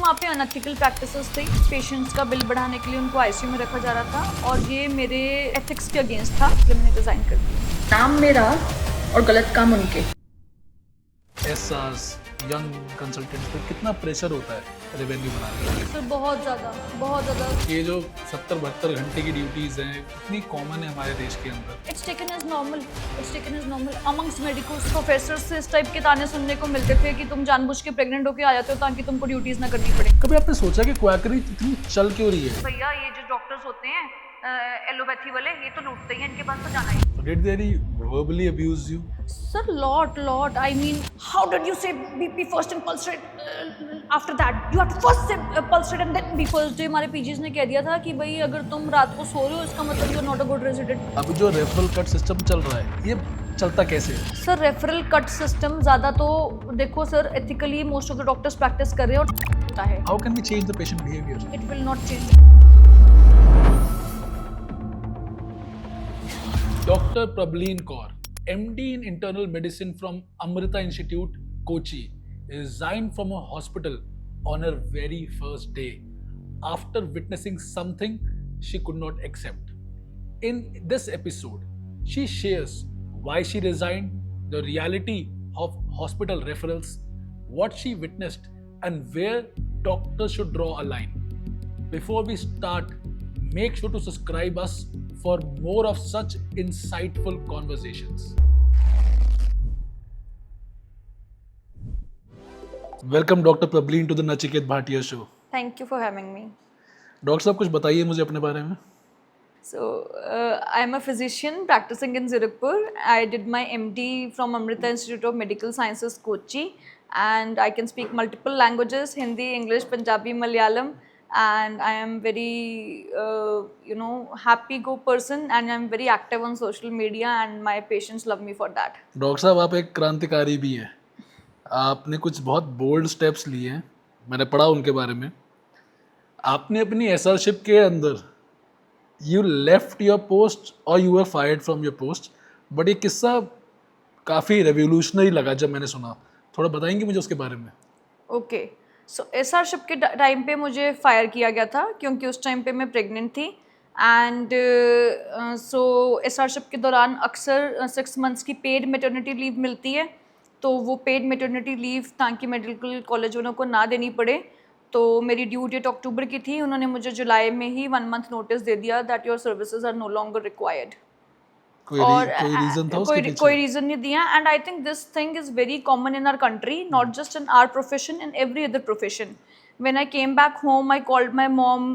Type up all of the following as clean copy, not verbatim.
वहाँ पे unethical practices थी। पेशेंट्स का बिल बढ़ाने के लिए उनको आईसीयू में रखा जा रहा था और ये मेरे एथिक्स के अगेंस्ट था, इसलिए मैंने रिजाइन कर दिया। नाम मेरा और गलत काम उनके। एसआरस यंग कंसल्टेंट्स पे कितना प्रेशर होता है रेवेन्यू बनाने के लिए? सर बहुत ज़्यादा। ये जो 70-72 घंटे की ड्यूटीज़ हैं इतनी कॉमन है हमारे देश के अंदर। It's taken as normal amongst medicals. Professors से इस टाइप के ताने सुनने को मिलते थे कि तुम जानबूझ के प्रेग्नेंट होके आ जाते हो ताकि तुमको ड्यूटीज ना करनी पड़े। कभी आपने सोचा कि क्वैकरी इतनी चल क्यों रही है? भैया ये जो डॉक्टर्स होते हैं एलोपैथी वाले, ये तो लूटते ही हैं, इनके पास तो जाना ही। Did they verbally abuse you? Sir, lot. I mean, how did you say BP first and pulse rate after that? You have to first say pulse rate and then BP. First day हमारे PGs ने कह दिया था कि भाई अगर तुम रात को सो रहे हो इसका मतलब you're not a good resident. अब जो रेफरल कट सिस्टम चल रहा है ये चलता कैसे है? सर रेफरल कट सिस्टम ज़्यादा तो देखो sir ethically most of the doctors practice कर रहे हैं और होता है। How can we change the patient behavior? It will not change. Dr. Prableen Kaur, MD in Internal Medicine from Amrita Institute, Kochi, resigned from a hospital on her very first day after witnessing something she could not accept. In this episode, she shares why she resigned, the reality of hospital referrals, what she witnessed, and where doctors should draw a line. Before we start, make sure to subscribe us for more of such insightful conversations. Welcome Dr. Prableen to the Nachiket Bhatia show. Thank you for having me. Doctor साहब कुछ बताइए मुझे अपने बारे में. So, I am a physician practicing in Zirakpur. I did my MD from Amrita Institute of Medical Sciences, Kochi, and I can speak multiple languages: Hindi, English, Punjabi, Malayalam. And I am very, happy go person, and I am very active on social media, and my patients love me for that. Doctor साहब आप एक क्रांतिकारी भी हैं. आपने कुछ बहुत bold steps लिए हैं, मैंने पढ़ा उनके बारे में. आपने अपनी एसआरशिप के अंदर यू लेफ्ट योर पोस्ट और you were fired from your post, but ये किस्सा काफ़ी रेवोल्यूशनरी लगा जब मैंने सुना. थोड़ा बताएंगे मुझे उसके बारे में? ओके, सो एसआरशिप के टाइम पे मुझे फायर किया गया था क्योंकि उस टाइम पे मैं प्रेग्नेंट थी. एंड सो एसआरशिप के दौरान अक्सर 6 मंथ्स की पेड मैटरनिटी लीव मिलती है, तो वो पेड मैटरनिटी लीव ताकि मेडिकल कॉलेज वालों को ना देनी पड़े, तो मेरी ड्यू डेट अक्टूबर की थी. उन्होंने मुझे जुलाई में ही 1 मंथ नोटिस दे दिया that your services are no longer required. कोई रीजन था उसके पीछे? कोई रीजन नहीं दिया. And I think this thing is very common in our country, not just in our profession, in every other profession. When I came back home I called my mom.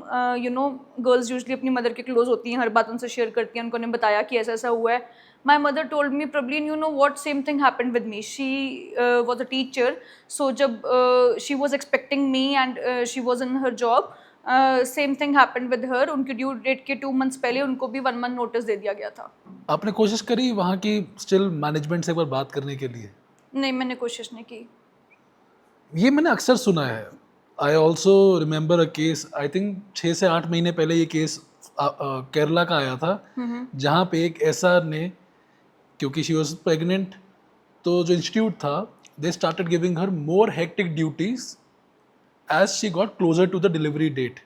Girls usually अपनी mother के close होती हैं, हर बात उनसे share करती हैं. उन्होंने बताया कि ऐसा ऐसा हुआ है. My mother told me, Prableen, you know what, same thing happened with me. She was a teacher, so जब she was expecting me and she was in her job, same thing happened with her. उनकी due date के 2 months पहले उनको भी 1 month notice दे दिया गया था. आपने कोशिश करी वहाँ की स्टिल मैनेजमेंट से एक बार बात करने के लिए? नहीं, मैंने कोशिश नहीं की. ये मैंने अक्सर सुना है. I also remember a case, I think 6 से 8 महीने पहले ये केस केरला का आया था, जहाँ पे एक एसआर ने, क्योंकि शी वॉज प्रेगनेंट, तो जो इंस्टीट्यूट था they started giving her more hectic duties as she got closer to the delivery date.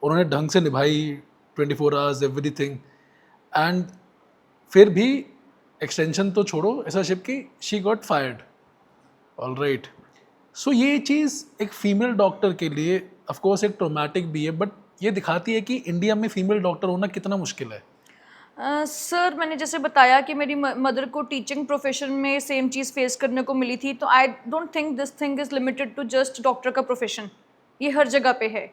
उन्होंने ढंग से निभाई 24 आवर्स एवरीथिंग, एंड फिर भी एक्सटेंशन तो छोड़ो एसआरशिप की, she got fired. All right. So ये चीज़ एक फीमेल डॉक्टर के लिए ऑफकोर्स एक ट्रॉमेटिक भी है, बट ये दिखाती है कि इंडिया में फीमेल डॉक्टर होना कितना मुश्किल है. सर मैंने जैसे बताया कि मेरी मदर को टीचिंग प्रोफेशन में सेम चीज़ फेस करने को मिली थी, तो I don't think this thing is limited to just doctor का प्रोफेशन. ये हर जगह पे है.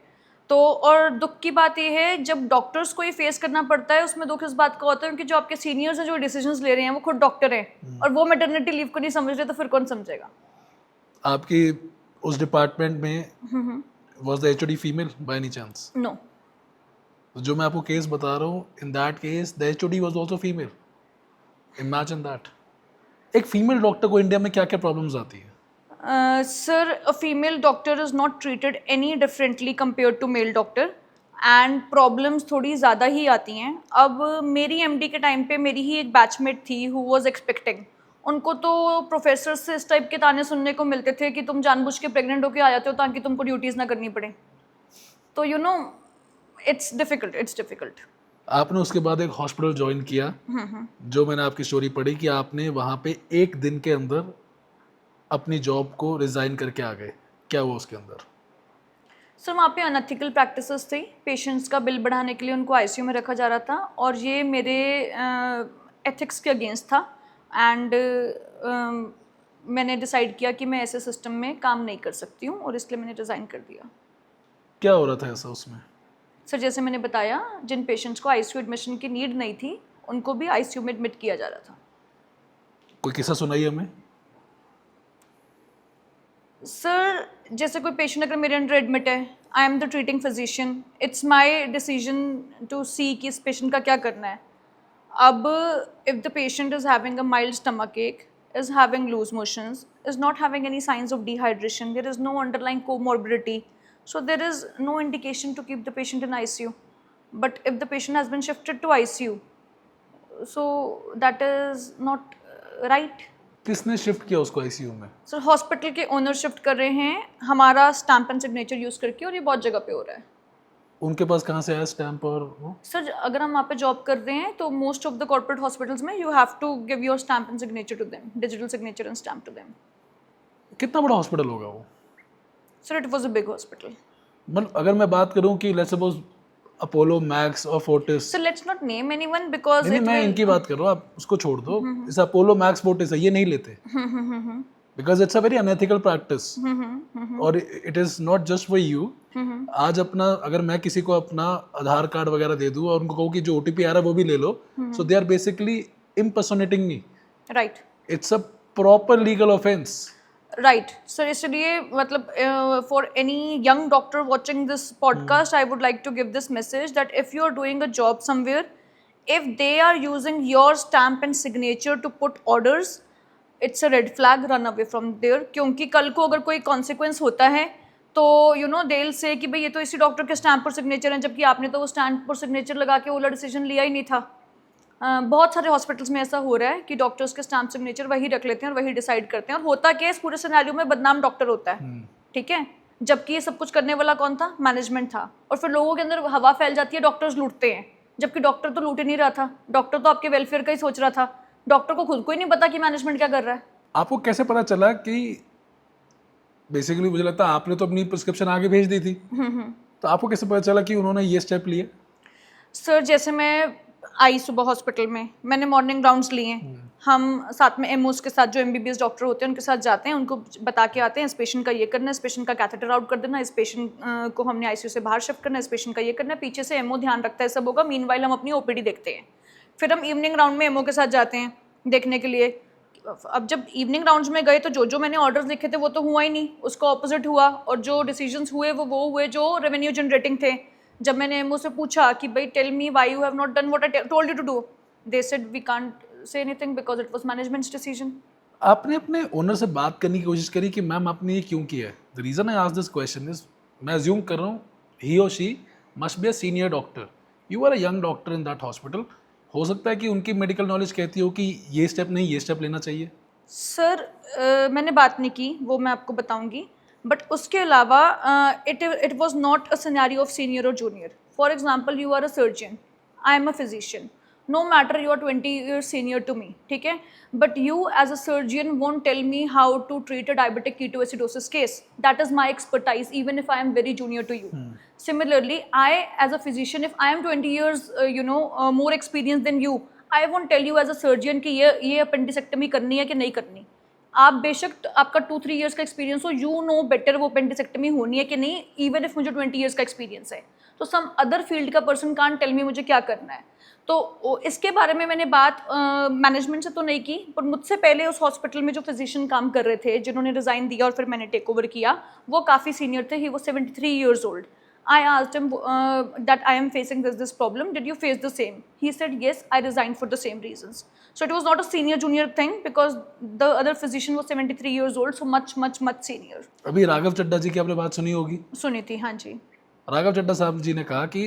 तो और दुख की बात ये है जब डॉक्टर्स को ये फेस करना पड़ता है, उसमें दुख इस बात का होता है कि जो आपके सीनियर्स हैं जो डिसीजंस ले रहे हैं वो खुद डॉक्टर हैं और वो मैटरनिटी लीव को नहीं समझ रहे, तो फिर कौन समझेगा. आपकी उस डिपार्टमेंट में was the HOD female by any chance? No. जो मैं आपको केस बता रहा हूँ, in that case the HOD was also female. Imagine that. एक फीमेल डॉक्टर को इंडिया में क्या क्या प्रॉब्लम्स आती है? Sir a female doctor is not treated any differently compare to male doctor, and problems थोड़ी ज़्यादा ही आती हैं. अब मेरी एमडी के टाइम पे मेरी ही एक बैचमेट थी हु वाज एक्सपेक्टिंग. उनको तो प्रोफेसर से इस टाइप के ताने सुनने को मिलते थे कि तुम जानबूझ के प्रेग्नेंट होके आ जाते हो ताकि तुमको ड्यूटीज़ ना करनी पड़े. तो इट्स डिफ़िकल्ट. आपने उसके बाद एक हॉस्पिटल ज्वाइन किया, जो मैंने आपकी स्टोरी पढ़ी कि आपने वहाँ पे एक दिन के अंदर अपनी जॉब को रिजाइन करके आ गए. क्या हुआ उसके अंदर? सर वहाँ पे अनएथिकल प्रैक्टिसेस थी. पेशेंट्स का बिल बढ़ाने के लिए उनको आईसीयू में रखा जा रहा था और ये मेरे एथिक्स के अगेंस्ट था. एंड मैंने डिसाइड किया कि मैं ऐसे सिस्टम में काम नहीं कर सकती हूँ और इसलिए मैंने रिज़ाइन कर दिया. क्या हो रहा था ऐसा उसमें? सर जैसे मैंने बताया, जिन पेशेंट्स को आईसीयू एडमिशन की नीड नहीं थी उनको भी आईसीयू में एडमिट किया जा रहा था. कोई किस्सा सुनाइए हमें. सर जैसे कोई पेशेंट अगर मेरे अंडर एडमिट है, I am the treating physician, it's my decision to see कि इस पेशेंट का क्या करना है. अब if the patient is having a mild stomach ache, is having loose motions, is not having any signs of dehydration, there is no underlying comorbidity, so there is no indication to keep the patient in ICU. But if the patient has been shifted to ICU, so that is not right. किसने shift किया उसको ICU में? Sir hospital के owner shift कर रहे हैं हमारा stamp and signature use करके, और ये बहुत जगह पे हो रहा है. उनके पास कहाँ से आया स्टैम्प और वो? सर अगर हम वहाँ पे जॉब कर रहे हैं तो most of the corporate hospitals में you have to give your stamp and signature to them, digital signature and stamp to them. कितना बड़ा हॉस्पिटल होगा वो? Sir it was a big hospital. मतलब अगर मैं बात करूं कि लेट्स सपोज अपोलो मैक्स और Fortis. Sir let's not name anyone because नहीं, मैं इनकी बात कर रहा हूँ, आप उसको छोड़ दो. इस अपोलो मैक्स फोर्टिस है, ये नहीं लेते because it's a very unethical practice और it is not just for you. आज अपना अगर मैं किसी को अपना आधार कार्ड वगैरह दे दूं और उनको कहूँ कि जो ओटीपी आ रहा है वो भी ले लो, so they are basically impersonating me. Right. It's a proper legal offense. Right sir, इसलिए मतलब for any young doctor watching this podcast I would like to give this message that if you are doing a job somewhere, if they are using your stamp and signature to put orders, it's a red flag, run away from there. क्योंकि कल को अगर कोई consequence होता है तो they'll say कि भाई ये तो इसी डॉक्टर के स्टैम्प और सिग्नेचर हैं, जबकि आपने तो वो स्टैम्प और सिग्नेचर लगा के वो डिसीजन लिया ही नहीं था. बहुत सारे हॉस्पिटल्स में ऐसा हो रहा है कि डॉक्टर्स के स्टैम्प सिग्नेचर वही रख लेते हैं और वही डिसाइड करते हैं, और होता क्या है, इस पूरे सिनेरियो में बदनाम डॉक्टर होता है. ठीक है, जबकि ये सब कुछ करने वाला कौन था? मैनेजमेंट था. और फिर लोगों के अंदर हवा फैल जाती है, डॉक्टर्स लूटते हैं, जबकि डॉक्टर तो लूट ही नहीं रहा था. डॉक्टर तो आपके वेलफेयर का ही सोच रहा था. डॉक्टर को खुद को ही नहीं पता कि मैनेजमेंट क्या कर रहा है. आपको कैसे पता चला कि बेसिकली मुझे लगता है आपने तो अपनी प्रिस्क्रिप्शन आगे भेज दी थी, तो आपको कैसे पता चला कि उन्होंने ये स्टेप लिए? सर जैसे मैं आई सुबह हॉस्पिटल में, मैंने मॉर्निंग राउंड्स लिए. हम साथ में एमओस के साथ जो एमबीबीएस डॉक्टर होते हैं उनके साथ जाते हैं, उनको बता के आते हैं इस पेशेंट का ये करना है, इस पेशेंट का कैथेटर आउट कर देना, इस पेशेंट को हमने आईसीयू से बाहर शिफ्ट करना है, इस पेशेंट का ये करना है. पीछे से एमओ ध्यान रखता है सब होगा. मीनवाइल हम अपनी ओपीडी देखते हैं. फिर हम इवनिंग राउंड में एमओ के साथ जाते हैं देखने के लिए. अब जब इवनिंग राउंड्स में गए तो जो मैंने ऑर्डर्स लिखे थे वो तो हुआ ही नहीं, उसका ऑपोजिट हुआ. और जो डिसीजंस हुए वो हुए जो रेवेन्यू जनरेटिंग थे. जब मैंने एमओ से पूछा कि भाई tell me why you have not done what I told you to do, they said we can't say anything because it was management's decision. आपने अपने ओनर से बात करने की कोशिश करी कि मैम आपने ये क्यों किया है? The reason I ask this question is, मैं अज्यूम कर रहा हूँ ही और she must be a senior doctor, you are a young doctor in that hospital. हो सकता है कि उनकी मेडिकल नॉलेज कहती हो कि ये स्टेप नहीं, ये स्टेप लेना चाहिए. सर मैंने बात नहीं की, वो मैं आपको बताऊंगी. बट उसके अलावा it was not a scenario of senior और junior. For example you are a surgeon, I am a physician, no matter you are 20 years senior to me, ठीक है, but you as a surgeon won't tell me how to treat a diabetic ketoacidosis case. That is my expertise even if I am very junior to you. Similarly, I as a physician, if I am 20 years more experienced than you, I won't tell you as a surgeon कि ये अपेंडिसेक्टमी करनी है कि नहीं करनी. आप बेशक आपका 2-3 years का एक्सपीरियंस हो, यू नो बेटर वो अपेंडिसेक्टमी होनी है कि नहीं, इवन इफ मुझे 20 years का एक्सपीरियंस है. तो सम अदर फील्ड का पर्सन कांट टेल मी मुझे क्या करना है. तो इसके बारे में मैंने बात मैनेजमेंट से तो नहीं की, पर मुझसे पहले उस हॉस्पिटल में जो फिजिशियन काम कर रहे थे, जिन्होंने रिज़ाइन दिया और फिर मैंने टेक ओवर किया, वो काफ़ी सीनियर थे. ही वो 73 years old. I asked him that I am facing this problem. Did you face the same? He said yes. I resigned for the same reasons. So it was not a senior junior thing because the other physician was 73 years old, so much senior. अभी राघव चड्ढा जी की आपने बात सुनी होगी. सुनी थी, हाँ जी. राघव चड्ढा साहब जी ने कहा कि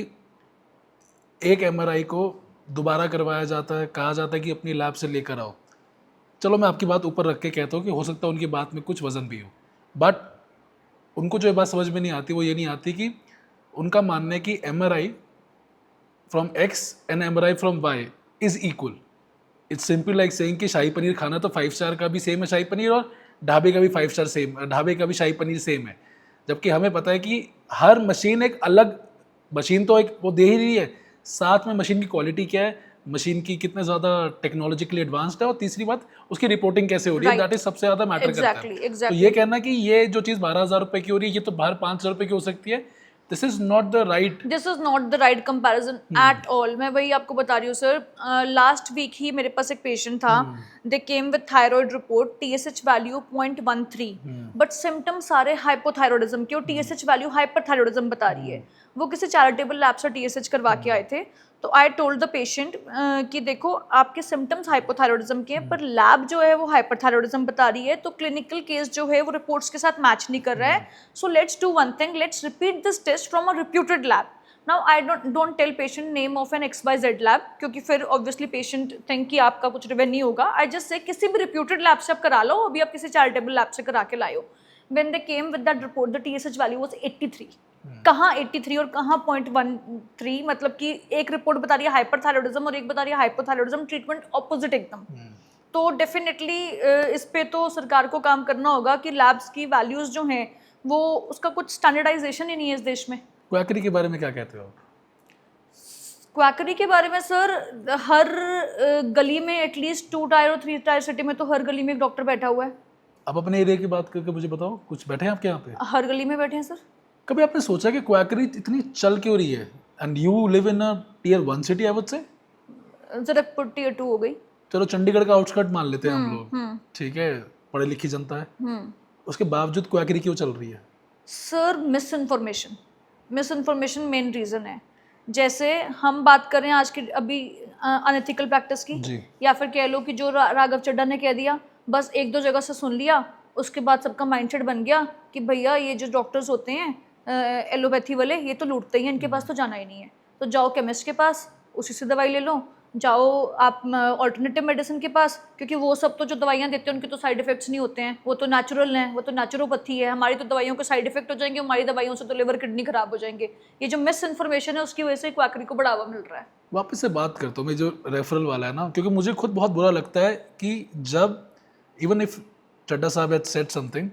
एक एमआरआई को दोबारा करवाया जाता है, कहा जाता है कि अपनी लैब से लेकर आओ, चलो मैं आपकी बात ऊपर रख के कहता हूँ कि हो सकता है उनकी बात में कुछ वजन भी हो, बट उनको जो ये बात समझ में नहीं आती वो ये नहीं आती कि उनका मानना है कि MRI from X and MRI from Y is equal. It's simple like saying कि शाही पनीर खाना तो 5 स्टार का भी सेम है शाही पनीर, और ढाबे का भी 5 स्टार सेम, ढाबे का भी शाही पनीर सेम है। जबकि हमें पता है कि हर मशीन एक अलग मशीन तो एक वो दे ही रही है, साथ में मशीन की क्वालिटी क्या है, मशीन की कितने ज़्यादा टेक्नोलॉजिकली एडवांस्ड है, और तीसरी बात उसकी रिपोर्टिंग कैसे हो रही है, Right. दैट इज सबसे ज़्यादा मैटर करता Exactly, है। exactly. तो ये कहना कि ये जो चीज़ 12,000 रुपये की हो रही है ये तो बाहर 5,000 रुपये की हो सकती है, this is not the right. This is not the right comparison at all. मैं वही आपको बता रही हूँ सर, लास्ट वीक ही मेरे पास एक पेशेंट था, they came with thyroid report, TSH value 0.13, but symptom सारे हाइपोथायरॉयडिज्म के और TSH वैल्यू हाइपरथायरॉयडिज्म बता रही है। वो किसी चैरिटेबल लैब से TSH करवा के आए थे। तो आई टोल्ड द पेशेंट कि देखो आपके सिम्टम्स हाइपोथायरॉयडिज्म के हैं, पर लैब जो है वो हाइपरथायरॉयडिज्म बता रही है, तो क्लिनिकल केस जो है वो रिपोर्ट्स के साथ मैच नहीं कर रहा है। So let's do one thing, let's repeat this test from a reputed lab. Now I don't tell patient name of an XYZ lab, क्योंकि फिर ऑब्वियसली पेशेंट थिंक कि आपका कुछ रेवेन्यू होगा। आई जस्ट से किसी भी रिप्यूटेड लैब से आप करा लो, अभी आप किसी चैरिटेबल लैब से करा के लाए हो। When they came with that report, the TSH value was 83. कहाँ 83 और कहाँ 0.13, मतलब कि एक रिपोर्ट बता रही है हाइपरथायरॉयडिज्म और एक बता रही है हाइपोथायरॉयडिज्म, ट्रीटमेंट ऑपोजिट एकदम। तो डेफिनेटली इस पे तो सरकार को काम करना होगा कि लैब्स की वैल्यूज जो हैं वो उसका कुछ स्टैंडर्डाइजेशन ही नहीं है इस देश में। क्वैकरी के बारे में क्या कहते हो आप? क्वैकरी के बारे में सर, हर गली में एटलीस्ट 2 टायर और 3 टायर सिटी में तो हर गली में एक डॉक्टर बैठा हुआ है। आप अपने एरिया की बात करके मुझे बताओ, कुछ बैठे हैं आपके यहाँ पे? हर गली में बैठे हैं सर। कभी आपने सोचा कि क्वैकरी इतनी चल क्यों रही है? And you live in a tier 1 city I would say. जरा टियर 2 हो गई। चलो चंडीगढ़ का आउटस्कर्ट मान लेते हैं हम लोग, ठीक है, पढ़ी लिखी जनता है, उसके बावजूद क्वैकरी क्यों चल रही है? सर मिसइन्फॉर्मेशन मेन रीज़न है। जैसे हम बात कर रहे हैं आज की अभी अनएथिकल प्रैक्टिस की, जी। या फिर कह लो कि जो राघव चड्ढा ने कह दिया, बस 1-2 जगह से सुन लिया, उसके बाद सबका माइंडसेट बन गया कि भैया ये जो डॉक्टर्स होते हैं एलोपैथी वाले, ये तो लूटते ही हैं, इनके पास तो जाना ही नहीं है, तो जाओ केमिस्ट के पास, उसी से दवाई ले लो, जाओ आप ऑल्टरनेटिव मेडिसिन के पास, क्योंकि वो सब तो जो दवाइयाँ देते हैं उनके तो साइड इफेक्ट्स नहीं होते हैं, वो तो नेचुरल हैं, वो तो नेचुरोपैथी है। हमारी तो दवाइयों के साइड इफेक्ट हो जाएंगे, हमारी दवाइयों से तो लिवर किडनी खराब हो जाएंगे। ये जो मिस इन्फॉर्मेशन है उसकी वजह से क्वैकरी को बढ़ावा मिल रहा है। वापस से बात करता हूँ मैं जो रेफरल वाला है ना, क्योंकि मुझे खुद बहुत बुरा लगता है कि जब इवन इफ चड्ढा साहब had said something,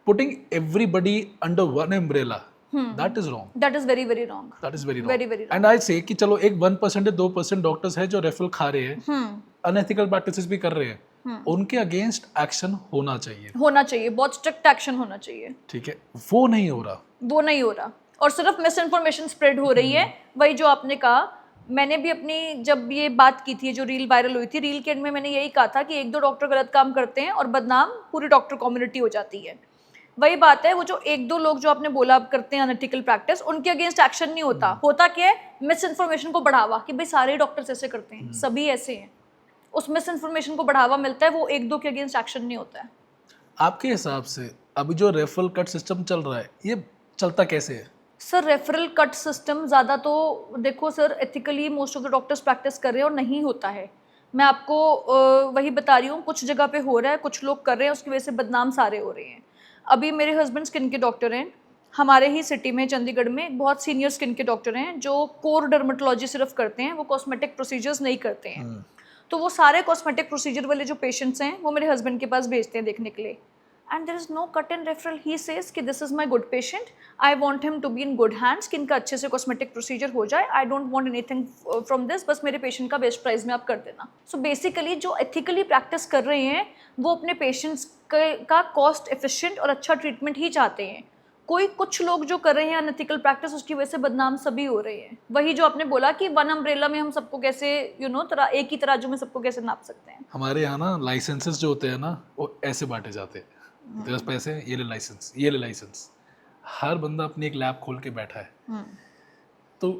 putting everybody under one umbrella, that is wrong, that is very very wrong, that is very very wrong. Very and I से कि चलो एक 1% या 2% डॉक्टर्स हैं जो रेफरल खा रहे हैं, अनएथिकल प्रैक्टिसेस भी कर रहे हैं, उनके अगेंस्ट एक्शन होना चाहिए, बहुत स्ट्रिक्ट एक्शन होना चाहिए। ठीक है, वो नहीं हो रहा, और सिर्फ मिस इन्फॉर्मेशन स्प्रेड हो रही है। वही जो आपने कहा, मैंने भी अपनी जब ये बात की थी, जो रील वायरल हुई थी, रील के एंड में मैंने यही कहा था कि 1-2 डॉक्टर गलत काम करते हैं और बदनाम पूरी डॉक्टर कम्युनिटी हो जाती है। वही बात है, वो जो 1-2 लोग जो आपने बोला करते हैं अनएथिकल प्रैक्टिस, उनके अगेंस्ट एक्शन नहीं होता। होता क्या है, मिस इन्फॉर्मेशन को बढ़ावा, कि भाई सारे डॉक्टर्स ऐसे करते हैं, सभी ऐसे हैं, उस मिस इन्फॉर्मेशन को बढ़ावा मिलता है, वो 1-2 के अगेंस्ट एक्शन नहीं होता है। आपके हिसाब से अभी जो रेफरल कट सिस्टम चल रहा है ये चलता कैसे है? सर रेफरल कट सिस्टम ज़्यादा तो देखो sir, ethically most of the doctors practice कर रहे हैं और नहीं होता है। मैं आपको वही बता रही हूँ, कुछ जगह पे हो रहा है, कुछ लोग कर रहे हैं, उसकी वजह से बदनाम सारे हो रहे हैं। अभी मेरे हस्बैंड स्किन के डॉक्टर हैं, हमारे ही सिटी में चंडीगढ़ में बहुत सीनियर स्किन के डॉक्टर हैं जो कोर डर्मेटोलॉजी सिर्फ करते हैं, वो कॉस्मेटिक प्रोसीजर्स नहीं करते हैं। तो वो सारे कॉस्मेटिक प्रोसीजर वाले जो पेशेंट्स हैं वो मेरे हस्बैंड के पास भेजते हैं देखने के लिए। And there is no cut and referral, he says कि this is my good patient, I want him to be in good hands, कि इनका अच्छे से कॉस्मेटिक प्रोसीजर हो जाए, I don't want anything from this, बस मेरे पेशेंट का बेस्ट प्राइस में आप कर देना। सो बेसिकली जो एथिकली प्रैक्टिस कर रहे हैं वो अपने पेशेंट्स का कॉस्ट एफिशिएंट और अच्छा ट्रीटमेंट ही चाहते हैं। कोई कुछ लोग जो कर रहे हैं अनएथिकल प्रैक्टिस, उसकी वजह से बदनाम सभी हो रहे हैं। वही जो आपने बोला कि वन अम्ब्रेला में हम सबको कैसे एक ही तराजू में सबको कैसे नाप सकते हैं। हमारे यहाँ ना लाइसेंसेस जो होते हैं ना वो ऐसे बांटे जाते हैं, तेरे पास पैसे, ये ले लाइसेंस, ये ले लाइसेंस। हर बंदा अपनी एक लैब खोल के बैठा है। तो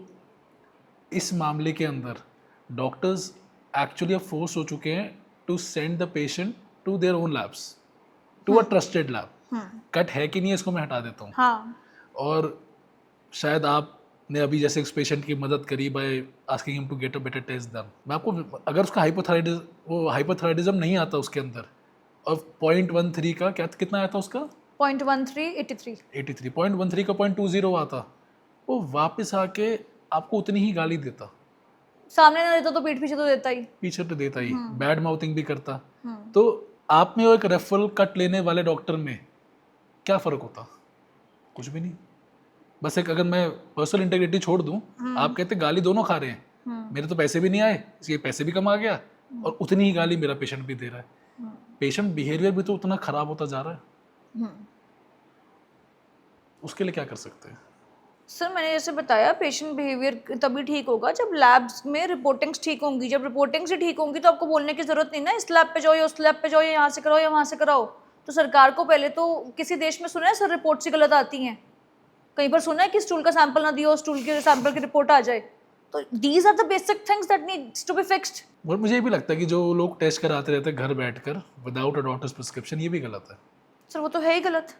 इस मामले के अंदर डॉक्टर्स एक्चुअली अब फोर्स हो चुके हैं to send the patient to their own labs, to a trusted lab. Cut है कि नहीं इसको मैं हटा देता हूँ। हाँ। और शायद आप ने अभी जैसे उस पेशेंट की मदद करी by asking him to get a better test done. मैं आपको, अगर उसका हाइपोथायराइडिज्म नहीं आता उसके अंदर, और 0.13 का क्या कितना आया था उसका 0.13 83 83, 0.13 का 0.20 आता, वो वापस आके आपको उतनी ही गाली देता, सामने ना देता तो पीठ पीछे तो देता ही। पीछे तो देता ही, बैड माउथिंग भी करता। तो आप में और एक रेफरल कट लेने वाले डॉक्टर में क्या फ़र्क होता? कुछ भी नहीं। बस एक, अगर मैं पर्सनल इंटीग्रिटी छोड़ दूं, आप कहते गाली दोनों खा रहे हैं, मेरे तो पैसे भी नहीं आए, इसलिए पैसे भी कमा गया और उतनी ही गाली मेरा पेशेंट भी दे रहा है। पेशेंट बिहेवियर भी तो उतना खराब होता जा रहा है, उसके लिए क्या कर सकते हैं? सर मैंने जैसे बताया, पेशेंट बिहेवियर तभी ठीक होगा जब लैब्स में रिपोर्टिंग्स ठीक होंगी। जब रिपोर्टिंग्स ही ठीक होंगी तो आपको बोलने की जरूरत नहीं ना, इस लैब पे जाओ या उस लैब पे जाओ, या यहाँ से कराओ या वहाँ से कराओ। तो सरकार को पहले तो, किसी देश में सुना है सर रिपोर्ट्स ही गलत आती हैं? कहीं पर सुना है कि स्टूल का सैंपल ना दियो, स्टूल के सैंपल की रिपोर्ट आ जाए? तो these are the basic things that needs to be fixed. और मुझे ये भी लगता है कि जो लोग टेस्ट कराते रहते हैं घर बैठकर विदाउट अ डॉक्टर्स प्रिस्क्रिप्शन, ये भी गलत है। सर वो तो है ही गलत।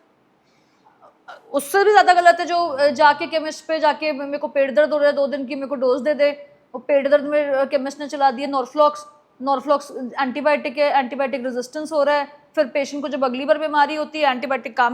उससे भी ज़्यादा गलत है जो जाके केमिस्ट पे जाके मेरे को पेट दर्द हो रहा है 2 दिन की, मेरे को डोज दे दे, और पेट दर्द में केमिस्ट ने चला दिया नॉर्फ्लॉक्स एंटीबायोटिक है, एंटीबायोटिक रेजिस्टेंस हो रहा है। फिर पेशेंट को जब अगली बार बीमारी होती है, एंटीबायोटिक काम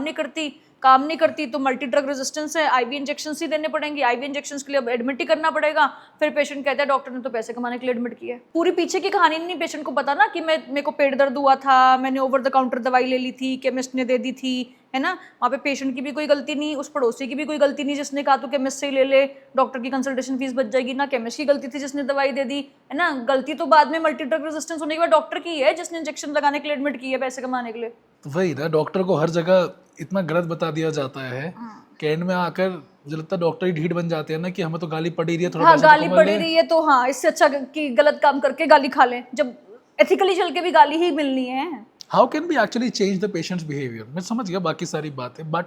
नहीं करती तो मल्टी ड्रग रेजिस्टेंस है, आईवी इंजेक्शन ही देने पड़ेंगे, आईवी इंजेक्शन के लिए अब एडमिट ही करना पड़ेगा। फिर पेशेंट कहता है डॉक्टर ने तो पैसे कमाने के लिए एडमिट किया है। पूरी पीछे की कहानी नहीं पेशेंट को पता ना, कि मेरे को पेट दर्द हुआ था, मैंने ओवर द काउंटर दवाई ले ली थी, केमिस्ट ने दे दी थी, है ना। वहाँ पे पेशेंट की भी कोई गलती नहीं, उस पड़ोसी की भी कोई गलती नहीं जिसने कहा तो केमिस्ट से ही ले ले, डॉक्टर की कंसल्टेशन फीस बच जाएगी ना, केमिस्ट की गलती थी जिसने दवाई दे दी, है ना। गलती तो बाद में मल्टी ड्रग रेजिस्टेंस होने के बाद डॉक्टर की है जिसने इंजेक्शन लगाने के लिए एडमिट किया है पैसे कमाने के लिए। तो वही ना, डॉक्टर को हर जगह इतना गलत बता दिया जाता है कि एंड में आकर मुझे लगता है डॉक्टर ही ढीठ बन जाते हैं ना, कि हमें तो गाली पड़ी रही है, थोड़ा हाँ पैसा तो गाली कमा पड़ी ले। रही है तो हाँ, इससे अच्छा कि गलत काम करके गाली खा लें, जब एथिकली चल के भी गाली ही मिलनी है। How can be actually change the patients behaviour? मैं समझ गया बाकी सारी बातें, बट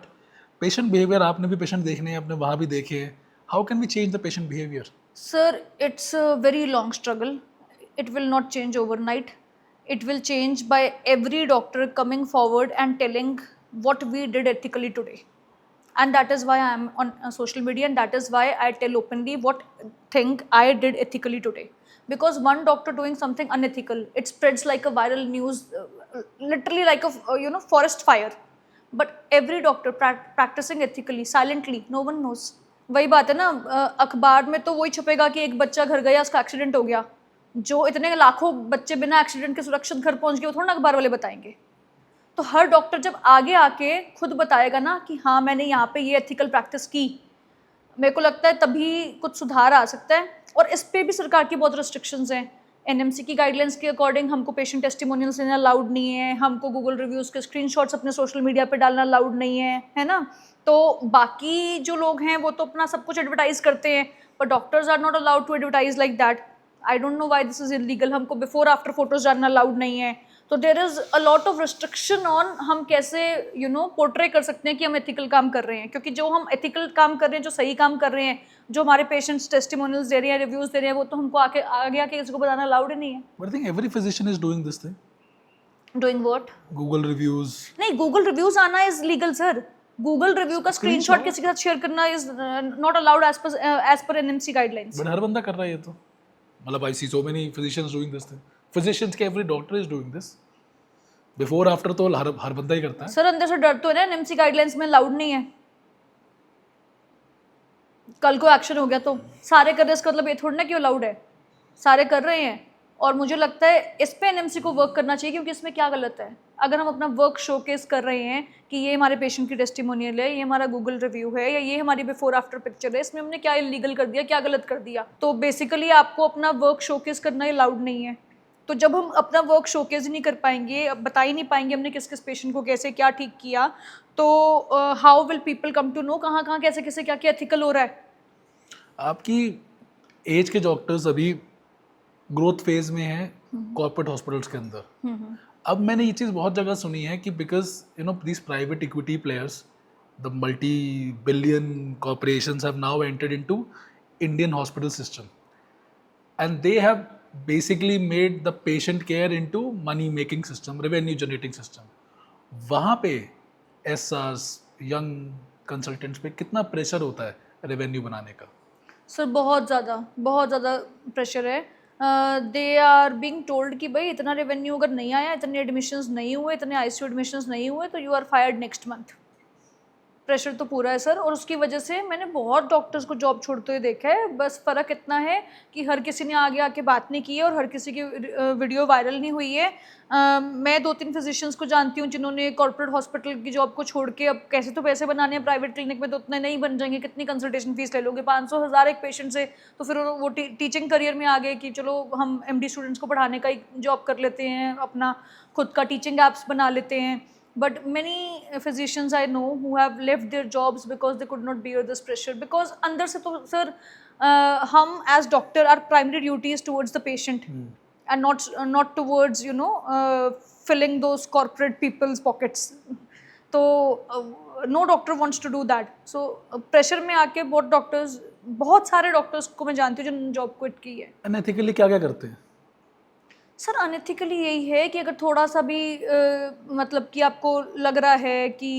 पेशेंट बिहेवियर, आपने भी पेशेंट देखने हैं, आपने वहाँ भी देखे हैं, how can we change the patient behaviour? Sir, it's a very long struggle. It will not change overnight. It will change by every doctor coming forward and telling what we did ethically today. And that is why I am on social media, and that is why I tell openly what thing I did ethically today. Because one doctor doing something unethical, it spreads like a viral news, literally like a forest fire. But every doctor practicing ethically, silently, no one knows. वही बात है ना, अखबार में तो वही छपेगा कि एक बच्चा घर गया, उसका एक्सीडेंट हो गया। जो इतने लाखों बच्चे बिना एक्सीडेंट के सुरक्षित घर पहुंच गए, वो थोड़ा ना अखबार वाले बताएंगे। तो हर डॉक्टर जब आगे आके खुद बताएगा ना कि हाँ मैंने यहाँ पे ये एथिकल प्रैक्टिस की, मेरे को लगता है तभी कुछ सुधार आ सकता है। और इस पे भी सरकार की बहुत रिस्ट्रिक्शंस हैं। एनएमसी की गाइडलाइंस के अकॉर्डिंग हमको पेशेंट टेस्टिमोनियल्स लेना अलाउड नहीं है, हमको गूगल रिव्यूज़ के स्क्रीनशॉट्स अपने सोशल मीडिया पे डालना अलाउड नहीं है ना। तो बाकी जो लोग हैं वो तो अपना सब कुछ एडवर्टाइज करते हैं, पर doctors are not allowed to advertise like that. I don't know why this is illegal. हमको बिफोर आफ्टर फोटोज डालना अलाउड नहीं है। तो there is a lot of restriction on हम कैसे पोर्ट्रे कर सकते हैं कि हम एथिकल काम कर रहे हैं। क्योंकि जो हम एथिकल काम कर रहे हैं, जो सही काम कर रहे हैं, जो हमारे पेशेंट्स टेस्टिमोनियल्स दे रहे हैं, रिव्यूज दे रहे हैं, वो तो हमको आगे आके किसी को बताना अलाउड ही नहीं है। But I think every physician is doing this thing. Doing what? Google reviews. नहीं, गूगल रिव्यूज आना is legal sir. Google review का स्क्रीनशॉट किसी के साथ शेयर करना is not allowed as per NMC guidelines. But हर बंदा कर रहा है ये तो, मतलब I see so many physicians doing this thing. Physicians के every doctor is doing this. Before after तो हर बंदा ही करता है सर। अंदर से डर तो है ना, एनएमसी गाइडलाइंस में अलाउड नहीं है। कल को एक्शन हो गया तो सारे कर रहे हैं, इसका मतलब ये थोड़ी ना कि अलाउड है। सारे कर रहे हैं और मुझे लगता है इस पे एनएमसी को वर्क करना चाहिए। क्योंकि इसमें क्या गलत है? अगर हम अपना वर्क शोकेस कर रहे हैं कि ये हमारे पेशेंट की टेस्टिमोनियल है, ये हमारा गूगल रिव्यू है, या ये हमारी बिफोर आफ्टर पिक्चर है, इसमें हमने क्या इलीगल कर दिया, क्या गलत कर दिया? तो बेसिकली आपको अपना वर्क शोकेस करना अलाउड नहीं है। तो जब हम अपना वर्क शोकेस ही नहीं कर पाएंगे, बता ही नहीं पाएंगे हमने किस किस पेशेंट को कैसे क्या ठीक किया, तो how will people come to know कहाँ कहाँ कैसे कैसे क्या क्या एथिकल हो रहा है? आपकी एज के डॉक्टर्स अभी ग्रोथ फेज में हैं कॉर्पोरेट हॉस्पिटल्स के अंदर। अब मैंने ये चीज़ बहुत जगह सुनी है कि because this private equity players, the multi billion corporations have now entered into Indian hospital system and they have basically made the patient care into money making system, revenue generating system. वहाँ पे SRs, young consultants पे कितना pressure होता है revenue बनाने का। Sir बहुत ज़्यादा प्रेशर है। दे आर बीइंग टोल्ड कि भाई इतना रेवेन्यू अगर नहीं आया, इतने एडमिशन्स नहीं हुए, इतने आईसीयू एडमिशन्स नहीं हुए तो you are fired next month. Pressure तो पूरा है सर, और उसकी वजह से मैंने बहुत डॉक्टर्स को जॉब छोड़ते हुए देखा है। बस फ़र्क इतना है कि हर किसी ने आगे आके बात नहीं की है और हर किसी की वीडियो वायरल नहीं हुई है। मैं 2-3 फिजिशियंस को जानती हूँ जिन्होंने कॉर्पोरेट हॉस्पिटल की जॉब को छोड़ के, अब कैसे तो पैसे बनाने हैं प्राइवेट क्लिनिक में, तो उतने नहीं बन जाएंगे, कितनी कंसल्टेशन फीस ले लोगे, 500-1000 एक पेशेंट से, तो फिर वो टीचिंग करियर में आ गए कि चलो हम एमडी स्टूडेंट्स को पढ़ाने का ही जॉब कर लेते हैं, अपना खुद का टीचिंग ऐप्स बना लेते हैं। But many physicians I know who have left their jobs because they could not bear this pressure. Because अंदर से तो sir हम as doctor our primary duty is towards the patient and not towards filling those corporate people's pockets. तो no doctor wants to do that. So pressure में आके बहुत सारे doctors को मैं जानती हूँ जिन्होंने जॉब क्विट की है। अनएथिकली क्या क्या करते हैं? सर अनएथिकली यही है कि अगर थोड़ा सा भी मतलब कि आपको लग रहा है कि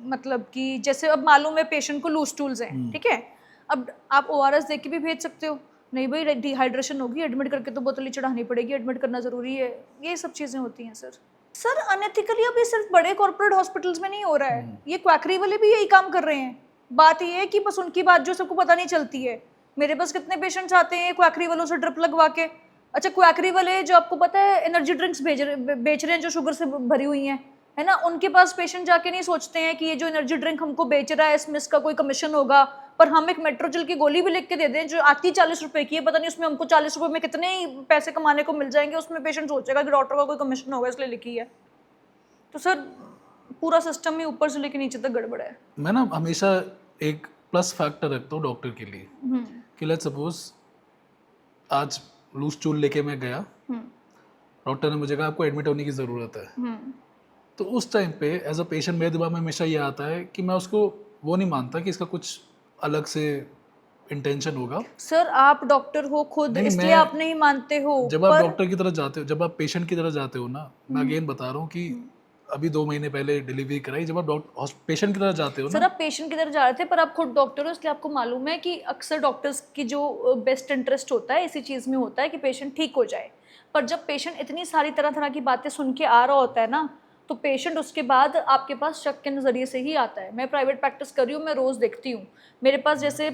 मतलब कि जैसे अब मालूम है पेशेंट को लूज स्टूल्स हैं, ठीक है, अब आप ओआरएस दे के भी भेज सकते हो, नहीं भाई डिहाइड्रेशन होगी, एडमिट करके तो बोतल ही चढ़ानी पड़ेगी, एडमिट करना ज़रूरी है, ये सब चीज़ें होती हैं सर अनएथिकली अब ये सिर्फ बड़े कॉर्पोरेट हॉस्पिटल्स में नहीं हो रहा है, ये क्वैकरी वाले भी यही काम कर रहे हैं। बात ये है कि बस उनकी बात जो सबको पता नहीं चलती है। मेरे पास कितने पेशेंट्स आते हैं क्वैकरी वालों से ड्रिप लगवा के, अच्छा क्वैकरी वाले जो आपको पता है एनर्जी ड्रिंक्स बेच रहे हैं जो शुगर से भरी हुई हैं, है ना, उनके पास पेशेंट जाके नहीं सोचते हैं कि ये जो एनर्जी ड्रिंक हमको बेच रहा है इसमें इसका कोई कमीशन होगा, पर हम एक मेट्रोजिल की गोली भी लिख के दे दें जो आती 40 रुपए की है, पता नहीं उसमें हमको 40 रुपए में कितने ही पैसे कमाने को मिल जाएंगे, उसमें पेशेंट सोचेगा कि डॉक्टर का कोई कमीशन होगा इसलिए लिखी है। तो सर पूरा सिस्टम ही ऊपर से लेके नीचे तक गड़बड़ है। मैं ना हमेशा एक प्लस फैक्टर रखता हूँ डॉक्टर के लिए कि लेट्स सपोज आज लूज चूल लेके मैं गया, डॉक्टर ने मुझे कहा आपको एडमिट होने की ज़रूरत है, तो उस टाइम पे एज अ पेशेंट मेरे दिमाग में हमेशा ये आता है कि मैं उसको वो नहीं मानता कि इसका कुछ अलग से इंटेंशन होगा। सर आप डॉक्टर हो खुद, इसलिए आप नहीं मानते हो। जब आप डॉक्टर की तरह जाते हो, जब आप पेशेंट की तरह जाते हो ना, मैं अगेन बता रहा हूँ कि अभी 2 महीने पहले डिलीवरी कराई, जब आप पेशेंट की तरह जाते हो ना, सर आप पेशेंट की तरह जा रहे थे पर आप खुद डॉक्टर हो, इसलिए आपको मालूम है कि अक्सर डॉक्टर्स की जो बेस्ट इंटरेस्ट होता है इसी चीज़ में होता है कि पेशेंट ठीक हो जाए। पर जब पेशेंट इतनी सारी तरह तरह की बातें सुन के आ रहा होता है ना, तो पेशेंट उसके बाद आपके पास शक के नज़रिए से ही आता है। मैं प्राइवेट प्रैक्टिस कर रही हूँ, मैं रोज़ देखती हूँ, मेरे पास जैसे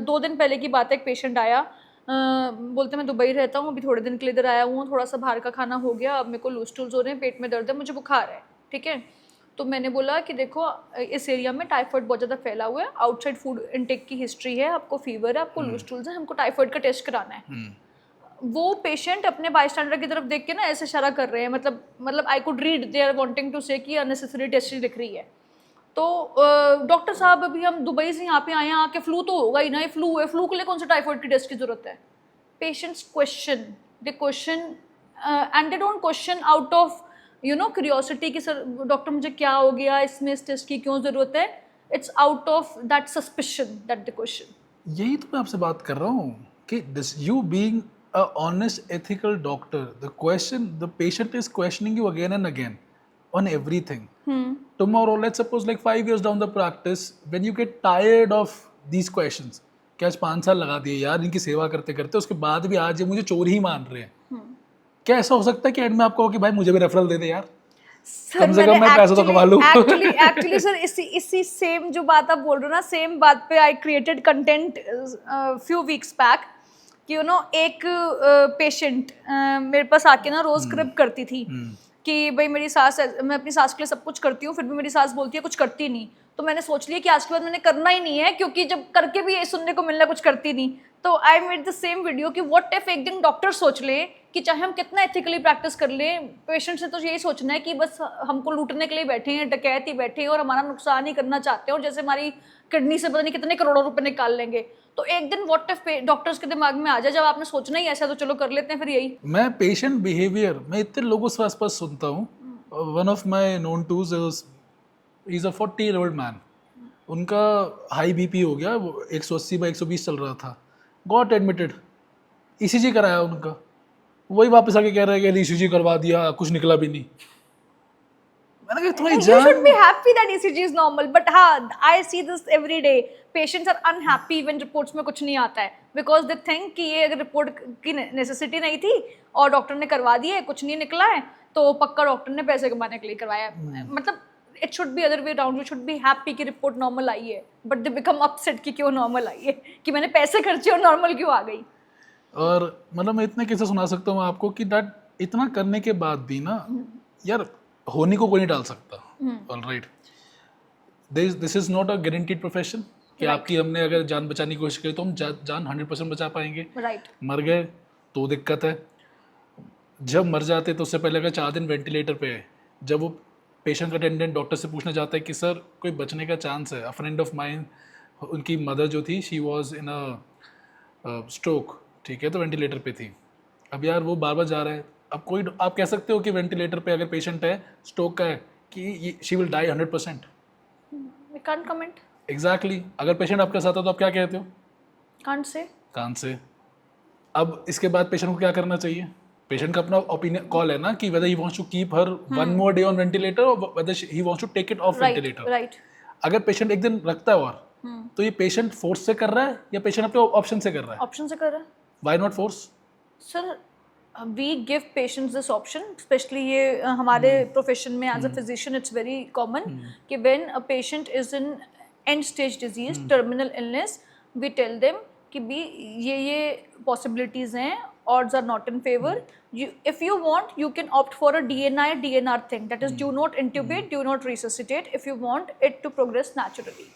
2 दिन पहले की बात है, एक पेशेंट आया, बोलते मैं दुबई रहता हूँ, अभी थोड़े दिन के लिए इधर आया हूँ, थोड़ा सा बाहर का खाना हो गया, अब मेरे को लूज स्टूल्स हो रहे हैं, पेट में दर्द है, मुझे बुखार है, ठीक है। तो मैंने बोला कि देखो इस एरिया में टाइफाइड बहुत ज़्यादा फैला हुआ है, आउटसाइड फूड इनटेक की हिस्ट्री है, आपको फीवर है, आपको लूज स्टूल्स है, हमको टाइफाइड का टेस्ट कराना है। वो पेशेंट अपने बाईस्टैंडर की तरफ देख के ना ऐसे इशारा कर रहे हैं, मतलब I could read they are wanting to say कि अननेसेसरी टेस्ट लिख रही है। तो डॉक्टर साहब अभी हम दुबई से यहाँ पे आए हैं, आके फ्लू तो होगा ही ना, ये फ्लू है, फ्लू के लिए कौन सा टाइफाइड की टेस्ट की जरूरत है। Patients question and they don't question out of curiosity कि सर डॉक्टर मुझे क्या हो गया, इसमें इस टेस्ट की क्यों ज़रूरत है। It's out of that suspicion that the question. यही तो मैं आपसे बात कर रहा हूँ कि this you being a honest ethical doctor, the patient is questioning you again and again on everything. Tomorrow, let's suppose like 5 years down the practice, when you get tired of these questions, कि आज 5 साल लगा दिए यार इनकी सेवा करते करते, उसके बाद भी आज ये मुझे चोर ही मान रहे हैं, क्या ऐसा हो सकता है कि एंड में आपको कि भाई मुझे भी रेफरल दे दे यार, कम से कम मैं पैसा तो कमा लूं। एक्चुअली सर इसी सेम जो बात आप बोल रहे हो ना, सेम बात पे I created content few weeks back कि एक पेशेंट मेरे पास आके ना रोज क्रिप करती थी कि भाई मेरी सास, मैं अपनी सास के लिए सब कुछ करती हूँ, फिर भी मेरी सास बोलती है कुछ करती नहीं। तो मैंने सोच लिया कि आज के बाद मैंने करना ही नहीं है, क्योंकि जब करके भी ये सुनने को मिलना कुछ करती नहीं। तो I made the same video कि व्हाट इफ एक दिन डॉक्टर सोच ले कि चाहे हम कितना एथिकली प्रैक्टिस कर लें, पेशेंट से तो यही सोचना है कि बस हमको लूटने के लिए बैठे हैं, डकैत ही बैठे हैं और हमारा नुकसान ही करना चाहते हैं, और जैसे हमारी किडनी से पता नहीं कितने करोड़ों रुपए निकाल लेंगे। तो एक दिन व्हाट इफ डॉक्टर्स के दिमाग में आ जाए जब आपने सोचना ही ऐसा, तो चलो कर लेते हैं फिर यही। मैं पेशेंट बिहेवियर मैं इतने लोगों से आसपास सुनता हूँ। One of my known twos is a 40-year-old man, उनका हाई बीपी हो गया, वो 180/120 चल रहा था, गॉट एडमिटेड, ईसीजी कराया उनका, वही वापस आके कह रहा है कि ईसीजी करवा दिया, कुछ निकला भी नहीं। मैंने कहा तुम्हारी You जान should be happy that ECG is normal, but हाँ, I see this every day. Patients are unhappy when reports में कुछ नहीं आता है, because they think कि ये अगर रिपोर्ट की नेसेसिटी नहीं थी और डॉक्टर ने करवा दी है, कुछ नहीं निकला है, तो पक्का डॉक्टर ने पैसे कमाने के लिए करवाया है. मतलब it should be other way around. We should be happy कि रिपोर्ट नॉर्मल आई है, but they become upset कि क्यों नॉर्मल आई है, कि मैंने पैसे खर्चे और नॉर्मल क्यों आ गई. और मतलब मैं इतने किस्से सुना सकता हूँ आपको कि दैट इतना करने के बाद भी ना यार होनी को कोई नहीं डाल सकता. Alright, this is not a guaranteed profession कि आपकी हमने अगर जान बचाने की कोशिश करी तो हम जान 100% बचा पाएंगे. राइट. मर गए तो दिक्कत है. जब मर जाते तो उससे पहले अगर 4 दिन वेंटिलेटर पे है, जब वो पेशेंट का अटेंडेंट डॉक्टर से पूछना चाहता है कि सर कोई बचने का चांस है. अ फ्रेंड ऑफ माइन, उनकी मदर जो थी she was in a stroke, ठीक है, तो वेंटिलेटर पे थी. अब यार वो बार बार जा रहा है. अब कोई आप कह सकते हो कि वेंटिलेटर पे अगर पेशेंट है स्ट्रोक का है कि she will die 100%. We can't comment. Exactly. अगर पेशेंट आपके साथ है तो आप क्या कहते हो? Can't say. कान से. अब इसके बाद पेशेंट को क्या करना चाहिए? पेशेंट का अपना ओपिनियन कॉल है ना कि whether he wants to keep her one more day on ventilator और whether he wants to take it off Right. Ventilator. Right. अगर पेशेंट एक दिन रखता है और तो ये पेशेंट फोर्स से कर रहा है या पेशेंट अपने ऑप्शन से कर रहा है? Option से कर रहा है. Why not force? Sir, we give patients this option, especially ये हमारे profession में as a physician it's very common कि when a patient is in end stage disease, terminal illness, we tell them कि भी ये possibilities हैं, odds are not in favor. If you want, you can opt for a DNR thing, that is do not intubate, do not resuscitate if you want it to progress naturally.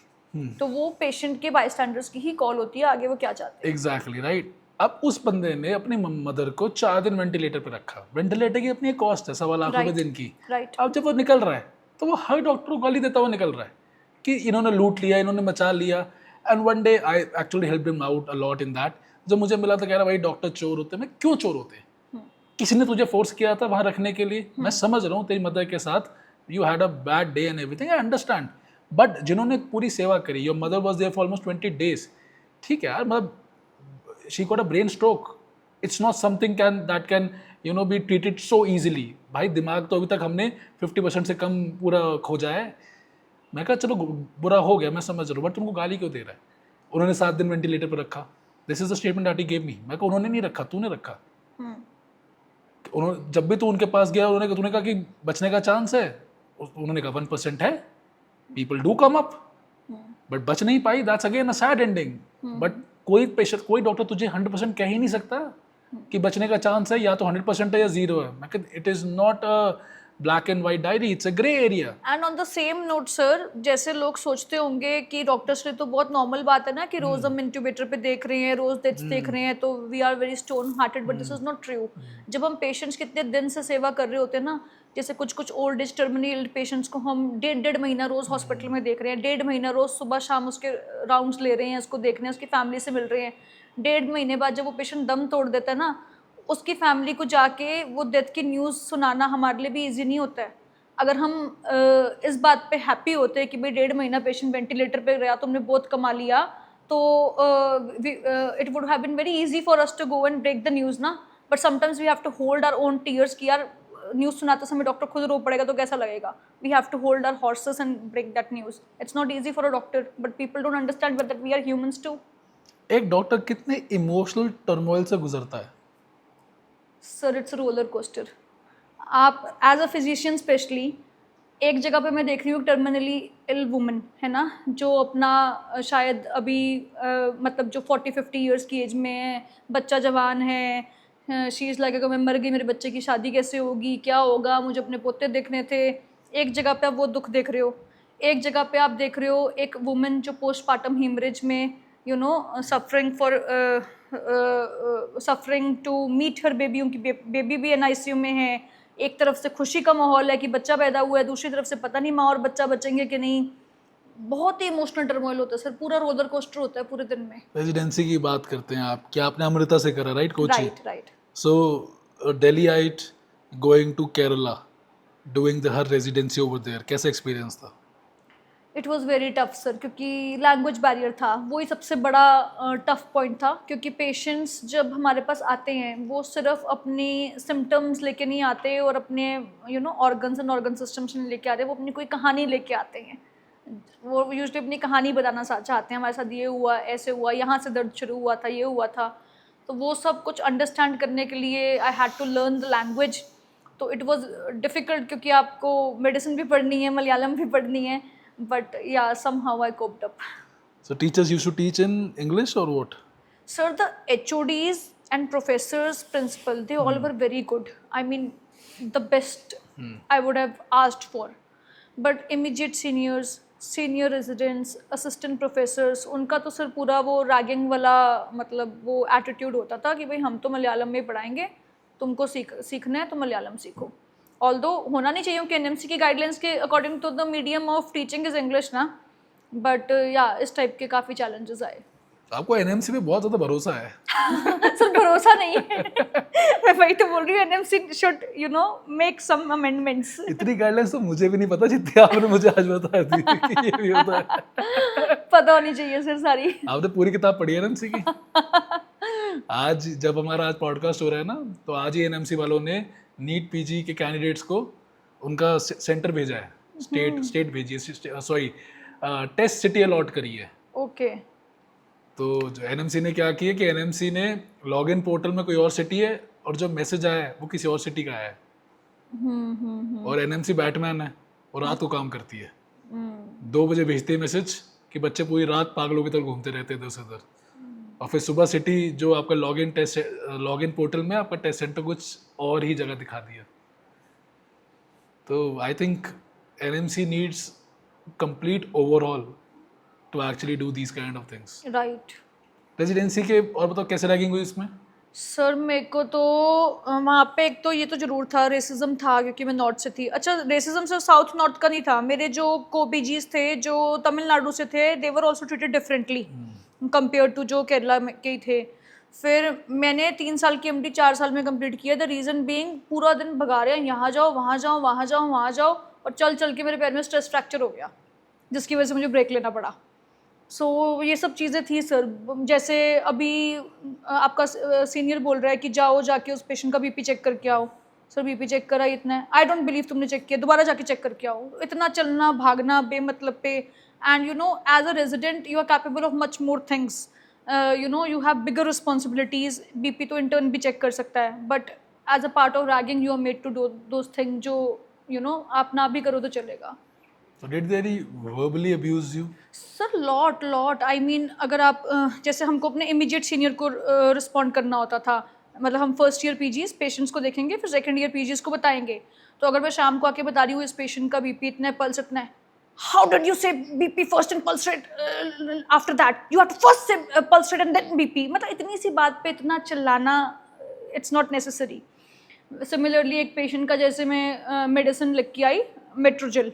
तो वो patient के bystanders की ही call होती है आगे वो क्या चाहते हैं. Exactly right. अब उस बंदे ने अपनी मदर को 4 दिन वेंटिलेटर पे रखा. वेंटिलेटर की अपनी एक कॉस्ट है 1.25 लाख रुपए दिन की. Right. अब जब वो निकल रहा है तो वो हर डॉक्टर को गाली देता हुआ निकल रहा है कि इन्होंने लूट लिया, इन्होंने मचा लिया. And one day I actually help him out a lot in that. जब मुझे मिला तो कह रहा भाई डॉक्टर चोर होते हैं. मैं क्यों चोर होते हैं? किसी ने तुझे फोर्स किया था वहां रखने के लिए. मैं समझ रहा हूँ तेरी मदर के साथ you had a bad day and everything, I understand. But जिन्होंने पूरी सेवा करी, your mother was there for almost 20 days, ठीक है यार, मतलब she got a brain stroke. It's not something that can you know be treated so easily. भाई दिमाग तो अभी तक हमने 50% से कम पूरा खोजा है. मैं कहा चलो बुरा हो गया, मैं समझ रहा हूँ, बट तुमको गाली क्यों दे रहा है? उन्होंने 7 दिन वेंटिलेटर पर रखा. This is the statement that he gave me. मैं कहा उन्होंने नहीं रखा, तूने रखा. उन्होंने जब भी तू उनके पास गया तूने कहा कि बचने का चांस है. उन्होंने कहा 1% है. People do come up but बच नहीं पाई. That's again a sad ending. But कोई पेशेंट, कोई डॉक्टर तुझे 100% कह ही नहीं सकता कि बचने का चांस है, या तो 100% है या 0 है. मैं कहता it is not a black and white diary, it's a grey area. And on the same note sir, जैसे लोग सोचते होंगे कि डॉक्टर्स के लिए तो बहुत नॉर्मल बात है ना कि रोज हम इंक्यूबेटर पे देख रहे हैं, रोज डेथ्स देख रहे हैं, तो we are very stone hearted, but this is not true. जब हम पेशेंट्स कितने दिन से सेवा कर रहे होते हैं ना, जैसे कुछ ओल्ड एज टर्मिनल पेशेंट्स को हम 1.5 महीना रोज हॉस्पिटल में देख रहे हैं, 1.5 महीना रोज सुबह शाम उसके राउंड्स ले रहे हैं, उसको देख रहे हैं, उसकी फैमिली से मिल रहे हैं. 1.5 महीने बाद जब वो पेशेंट दम तोड़ देता है ना, उसकी फैमिली को जाके वो डेथ की न्यूज़ सुनाना हमारे लिए भी ईजी नहीं होता है. अगर हम इस बात पे हैप्पी होते हैं कि भाई 1.5 महीना पेशेंट वेंटिलेटर पे रहा, तुमने बहुत कमा लिया, तो it would have been very easy for us to go and break the news ना. But sometimes we have to hold our own tears कि यार न्यूज़ सुनाते समय डॉक्टर खुद रो पड़ेगा तो कैसा लगेगा. We have to hold our horses and break that news. It's not easy for a doctor, but people don't understand that we are humans too. एक डॉक्टर कितने इमोशनल टर्मोइल से गुजरता है? Sir it's roller coaster. आप as a physician specially एक जगह पे मैं देख रही हूँ टर्मिनली इल वुमन है ना, जो अपना शायद अभी मतलब जो 40-50 ईयर्स की एज में है, बच्चा जवान है, शी इज़ लाइक अगर मैं मर गई मेरे बच्चे की शादी कैसे होगी, क्या होगा, मुझे अपने पोते देखने थे. एक जगह पे आप वो दुख देख रहे हो. एक जगह पे आप देख रहे हो एक वुमन जो पोस्टमार्टम हीमरेज में you know suffering to meet her baby. उनकी बेबी भी NICU में है. एक तरफ से खुशी का माहौल है कि बच्चा पैदा हुआ है, दूसरी तरफ से पता नहीं माँ और बच्चा बचेंगे कि नहीं. बहुत ही इमोशनल टर्मोइल होता है सर, पूरा रोलर कोस्टर होता है पूरे दिन में. रेजिडेंसी की बात करते हैं आप, क्या आपने अमृता से करा, right Kochi? Right. So Delhiite going to Kerala, doing her residency over there, कैसा एक्सपीरियंस था? It was very tough sir, क्योंकि लैंग्वेज बैरियर था, वही सबसे बड़ा टफ पॉइंट था। क्योंकि पेशेंट्स जब हमारे पास आते हैं वो सिर्फ अपनी सिम्टम्स लेके नहीं आते और अपने ऑर्गन्स एंड ऑर्गन सिस्टम्स नहीं लेके आते, वो अपनी कोई कहानी लेके आते हैं। वो यूजुअली अपनी कहानी बताना चाहते हैं, हमारे साथ ये हुआ, ऐसे हुआ, यहाँ से दर्द शुरू हुआ था, ये हुआ था। तो वो सब कुछ अंडरस्टैंड करने के लिए I had to learn the language. तो इट वाज डिफ़िकल्ट, क्योंकि आपको मेडिसिन भी पढ़नी है, मलयालम भी पढ़नी है, बट या somehow I coped up. So teachers used to teach in English or what? Sir, the HODs and professors, principal, they all were very good. I mean, the best I would have asked for. But immediate seniors, senior residents, assistant professors, उनका तो sir पूरा वो ragging वाला मतलब वो attitude होता था कि भाई हम तो मलयालम में पढ़ाएंगे, तुमको सीखना है तो मलयालम सीखो। ऑल्दो होना नहीं चाहिए कि एनएमसी की गाइडलाइंस के अकॉर्डिंग तो the medium of teaching is English ना, बट या इस टाइप के काफ़ी चैलेंजेस आए। आपको एनएमसी पे बहुत ज़्यादा भरोसा है। सर भरोसा नहीं है। मैं वही तो बोल रही हूँ, NMC should make some amendments. इतनी गाइडलाइंस तो मुझे भी नहीं पता जितनी आपने मुझे आज बता दी कि ये भी होता है। पता होनी चाहिए सर सारी। आपने पूरी किताब पढ़ी है एनएमसी की? आज जब हमारा आज पॉडकास्ट हो रहा है ना, तो आज ही एनएमसी वालों ने नीट पीजी के कैंडिडेट्स को उनका सेंटर भेजा है, स्टेट भेजी है, सॉरी टेस्ट सिटी अलॉट करी है। ओके। तो जो एनएमसी ने क्या किया कि एनएमसी ने लॉगिन पोर्टल में कोई और सिटी है और जो मैसेज आया है वो किसी और सिटी का आया है। और एनएमसी बैटमैन है और रात को काम करती है। 2 बजे भेजती है मैसेज कि बच्चे पूरी रात पागलों की तरह घूमते रहते हैं इधर से उधर, और फिर सुबह सिटी जो आपका लॉगिन पोर्टल में आपका टेस्ट सेंटर कुछ और ही जगह दिखा दिया। तो I think NMC needs complete overall to actually do these kind of things. Right. Residency के और बताओ कैसे रैगिंग हुई इसमें? सर मेरे को तो वहाँ पे एक तो ये तो ज़रूर था, रेसिज्म था क्योंकि मैं नॉर्थ से थी। अच्छा, रेसिज्म सिर्फ साउथ नॉर्थ का नहीं था, मेरे जो को-पीजीज थे जो तमिलनाडु से थे, they were also treated differently compare to जो केरला में के ही थे। फिर मैंने 3 साल की एमडी 4 साल में कंप्लीट किया। द रीज़न बीइंग पूरा दिन भगा रहे हैं, यहाँ जाओ वहाँ जाओ वहाँ जाओ वहाँ जाओ, और चल चल के मेरे पैर में स्ट्रेस फ्रैक्चर हो गया, जिसकी वजह से मुझे ब्रेक लेना पड़ा। सो ये सब चीज़ें थी सर। जैसे अभी आपका सीनियर बोल रहा है कि जाओ जाके उस पेशेंट का बीपी चेक करके आओ। सर बीपी चेक करा इतना है, आई डोंट बिलीव तुमने चेक किया, दोबारा जाके चेक करके आओ। इतना चलना भागना बेमतलब पे। And as a resident you are capable of much more things, you have bigger responsibilities. BP तो इंटर्न भी चेक कर सकता है, but as a part of ragging you are made to do those thing जो आप ना भी करो तो चलेगा। So did they verbally abuse you? Sir lot I mean, अगर आप जैसे हमको अपने इमीडिएट सीनियर को रिस्पॉन्ड करना होता था, मतलब हम फर्स्ट ईयर पीजीज पेशेंट्स को देखेंगे, फिर सेकंड ईयर पीजीज को बताएंगे। तो अगर मैं शाम को आके बता रही हूँ इस पेशेंट का बीपी इतना है, पल्स इतना है, how did you say BP first and pulse rate after that, you have to first say pulse rate and then BP. मतलब इतनी सी बात पे इतना चिल्लाना, इट्स नॉट नेसेसरी। सिमिलरली एक पेशेंट का जैसे मैं मेडिसिन लिख के आई मेट्रोजिल,